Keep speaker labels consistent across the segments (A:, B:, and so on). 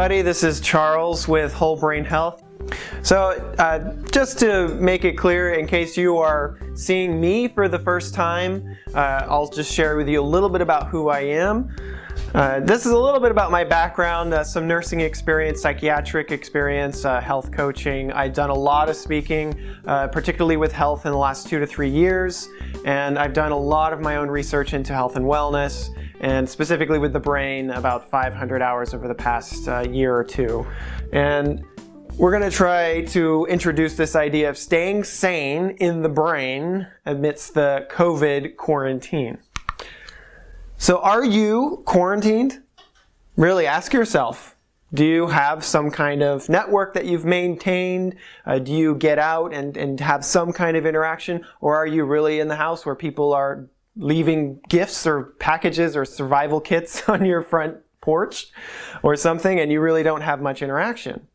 A: everybody, this is Charles with Whole Brain Health. So just to make it clear, in case you are seeing me for the first time, I'll just share with you a little bit about who I am. This is a little bit about my background, some nursing experience, psychiatric experience, health coaching. I've done a lot of speaking, particularly with health in the last 2 to 3 years, and I've done a lot of my own research into health and wellness, and specifically with the brain, about 500 hours over the past year or two. And we're going to try to introduce this idea of staying sane in the brain amidst the COVID quarantine. So are you quarantined? Really ask yourself, do you have some kind of network that you've maintained? Do you get out and have some kind of interaction? Or are you really in the house where people are leaving gifts or packages or survival kits on your front porch or something, and you really don't have much interaction?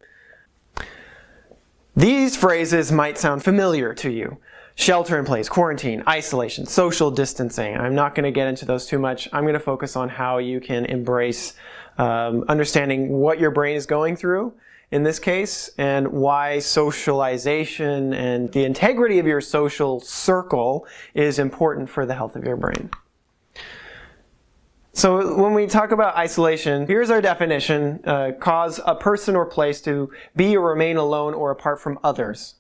A: These phrases might sound familiar to you. Shelter in place, quarantine, isolation, social distancing. I'm not going to get into those too much. I'm going to focus on how you can embrace understanding what your brain is going through in this case, and why socialization and the integrity of your social circle is important for the health of your brain. So when we talk about isolation, here's our definition: cause a person or place to be or remain alone or apart from others.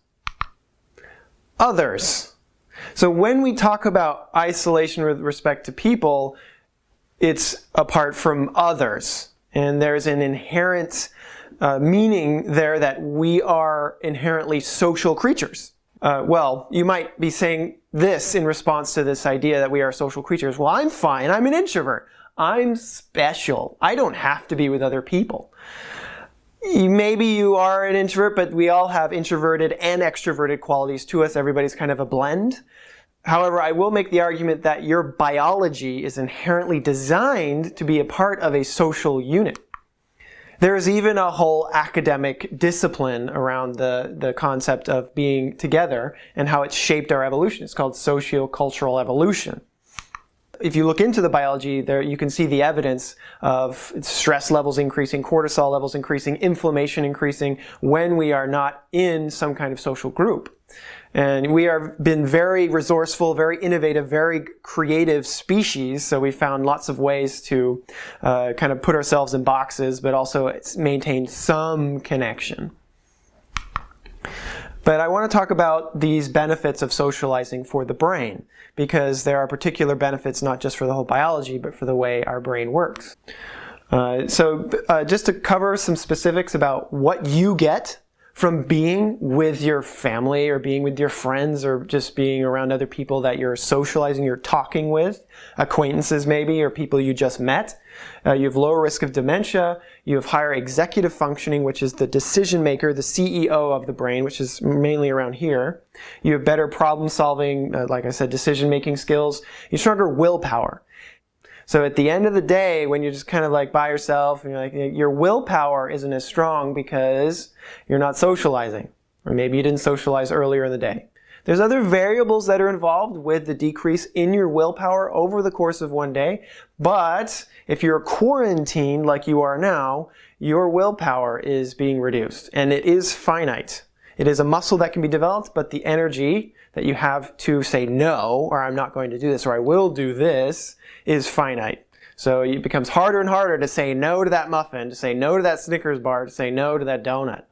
A: Others. So when we talk about isolation with respect to people, it's apart from others. And there's an inherent meaning there that we are inherently social creatures. Well, you might be saying this in response to this idea that we are social creatures. Well, I'm fine. I'm an introvert. I'm special. I don't have to be with other people. Maybe you are an introvert, but we all have introverted and extroverted qualities to us. Everybody's kind of a blend. However, I will make the argument that your biology is inherently designed to be a part of a social unit. There's even a whole academic discipline around the concept of being together and how it's shaped our evolution. It's called sociocultural evolution. If you look into the biology, there you can see the evidence of stress levels increasing, cortisol levels increasing, inflammation increasing when we are not in some kind of social group. And we have been very resourceful, very innovative, very creative species, so we found lots of ways to kind of put ourselves in boxes, but also maintain some connection. But I want to talk about these benefits of socializing for the brain, because there are particular benefits not just for the whole biology, but for the way our brain works. So just to cover some specifics about what you get from being with your family or being with your friends or just being around other people that you're socializing, you're talking with, acquaintances maybe, or people you just met. You have lower risk of dementia. You have higher executive functioning, which is the decision maker, the CEO of the brain, which is mainly around here. You have better problem solving, like I said, decision making skills. You have stronger willpower. So at the end of the day, when you're just kind of like by yourself, and you're like, your willpower isn't as strong because you're not socializing. Or maybe you didn't socialize earlier in the day. There's other variables that are involved with the decrease in your willpower over the course of one day. But if you're quarantined like you are now, your willpower is being reduced. And it is finite. It is a muscle that can be developed, but the energy that you have to say no, or I'm not going to do this, or I will do this, is finite. So it becomes harder and harder to say no to that muffin, to say no to that Snickers bar, to say no to that donut.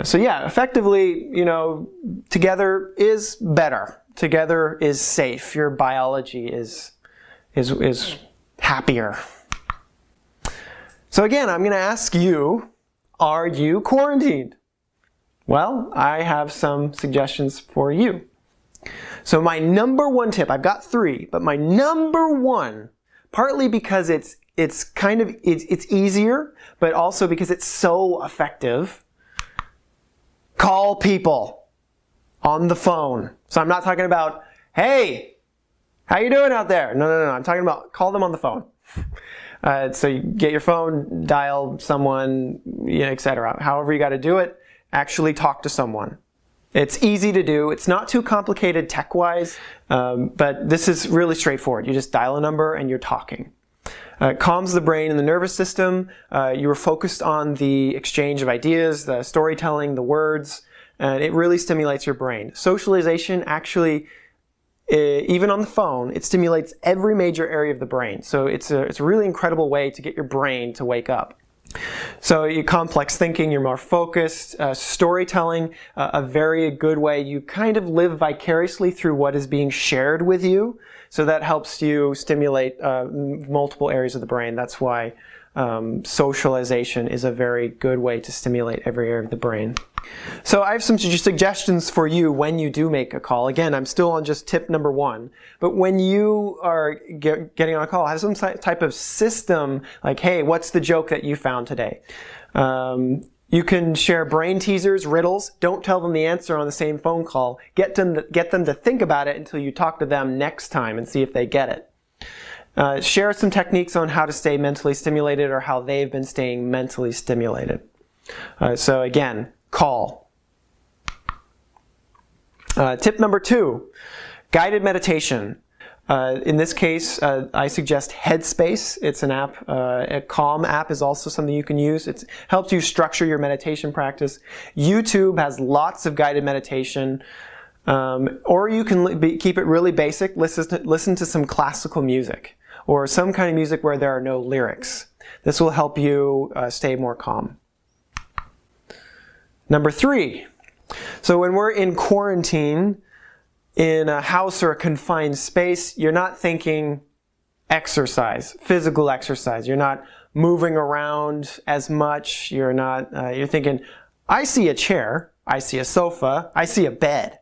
A: So yeah, effectively, together is better. Together is safe. Your biology is happier. So again, I'm going to ask you, are you quarantined? Well, I have some suggestions for you. So my number one tip, I've got 3, but my number one, partly because it's easier, but also because it's so effective, call people on the phone. So I'm not talking about, hey, how you doing out there? No. I'm talking about call them on the phone. So you get your phone, dial someone, etc. However you got to do it, actually talk to someone. It's easy to do. It's not too complicated tech-wise, but this is really straightforward. You just dial a number and you're talking. It calms the brain and the nervous system. You are focused on the exchange of ideas, the storytelling, the words, and it really stimulates your brain. Socialization actually, even on the phone, it stimulates every major area of the brain. So it's a really incredible way to get your brain to wake up. So you complex thinking, you're more focused. Storytelling, a very good way. You kind of live vicariously through what is being shared with you. So that helps you stimulate multiple areas of the brain. That's why socialization is a very good way to stimulate every area of the brain. So I have some suggestions for you when you do make a call. Again, I'm still on just tip number 1. But when you are getting on a call, have some type of system like, hey, what's the joke that you found today? You can share brain teasers, riddles. Don't tell them the answer on the same phone call. Get them to think about it until you talk to them next time and see if they get it. Share some techniques on how to stay mentally stimulated or how they've been staying mentally stimulated. So again, call. Tip number 2, guided meditation. In this case, I suggest Headspace. It's an app. A Calm app is also something you can use. It helps you structure your meditation practice. YouTube has lots of guided meditation. Or you can keep it really basic. Listen to some classical music or some kind of music where there are no lyrics. This will help you stay more calm. Number 3. So when we're in quarantine, in a house or a confined space, you're not thinking exercise, physical exercise. You're not moving around as much. You're thinking, I see a chair, I see a sofa, I see a bed.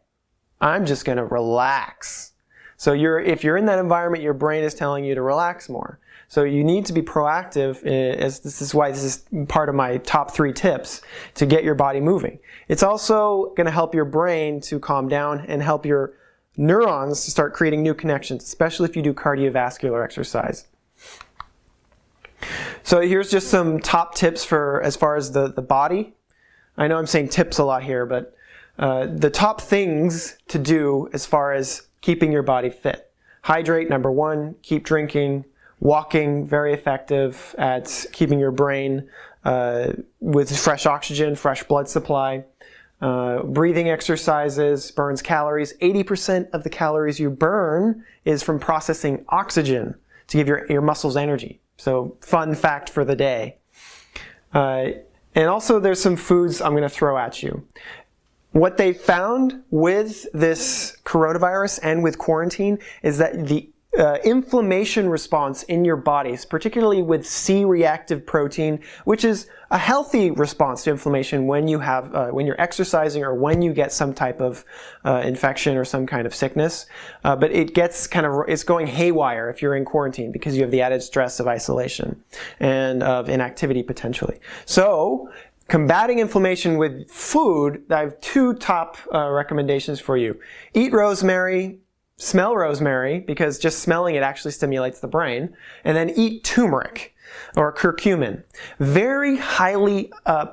A: I'm just going to relax. So if you're in that environment, your brain is telling you to relax more. So you need to be proactive, as this is why this is part of my top 3 tips to get your body moving. It's also going to help your brain to calm down and help your neurons to start creating new connections, especially if you do cardiovascular exercise. So here's just some top tips for as far as the body. I know I'm saying tips a lot here, but the top things to do as far as keeping your body fit. Hydrate, number 1. Keep drinking. Walking, very effective at keeping your brain with fresh oxygen, fresh blood supply. Breathing exercises burns calories. 80% of the calories you burn is from processing oxygen to give your muscles energy. So fun fact for the day. And also there's some foods I'm going to throw at you. What they found with this coronavirus and with quarantine is that the inflammation response in your bodies, particularly with C-reactive protein, which is a healthy response to inflammation when you have when you're exercising or when you get some type of infection or some kind of sickness. But it gets it's going haywire if you're in quarantine because you have the added stress of isolation and of inactivity potentially. So combating inflammation with food, I have 2 top recommendations for you. Eat rosemary. Smell rosemary, because just smelling it actually stimulates the brain. And then eat turmeric or curcumin. Very highly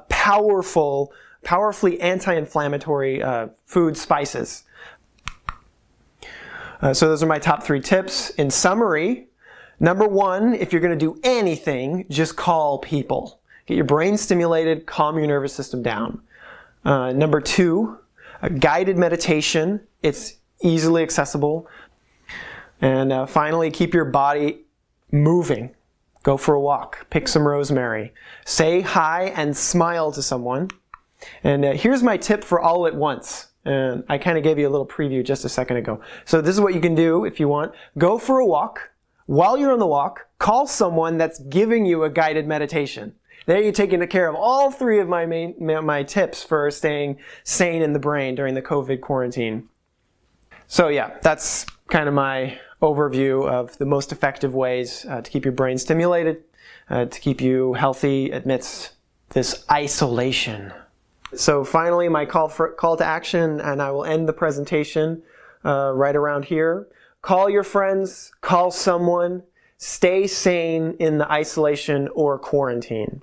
A: powerfully anti-inflammatory food spices. So those are my top 3 tips. In summary, number 1, if you're going to do anything, just call people. Get your brain stimulated, calm your nervous system down. Number 2, guided meditation. It's easily accessible. And finally, keep your body moving. Go for a walk. Pick some rosemary. Say hi and smile to someone. And here's my tip for all at once. And I kind of gave you a little preview just a second ago. So this is what you can do if you want. Go for a walk. While you're on the walk, call someone that's giving you a guided meditation. There you're taking care of all 3 of my tips for staying sane in the brain during the COVID quarantine. So yeah, that's kind of my overview of the most effective ways to keep your brain stimulated, to keep you healthy amidst this isolation. So finally, my call to action, and I will end the presentation right around here. Call your friends, call someone, stay sane in the isolation or quarantine.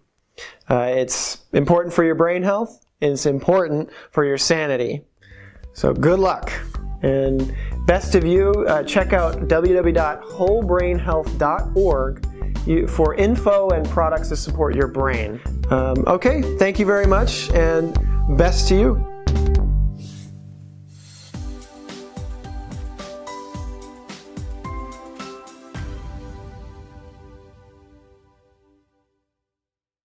A: It's important for your brain health, and it's important for your sanity. So good luck. And best of you, check out www.wholebrainhealth.org for info and products to support your brain. Okay, thank you very much, and best to you.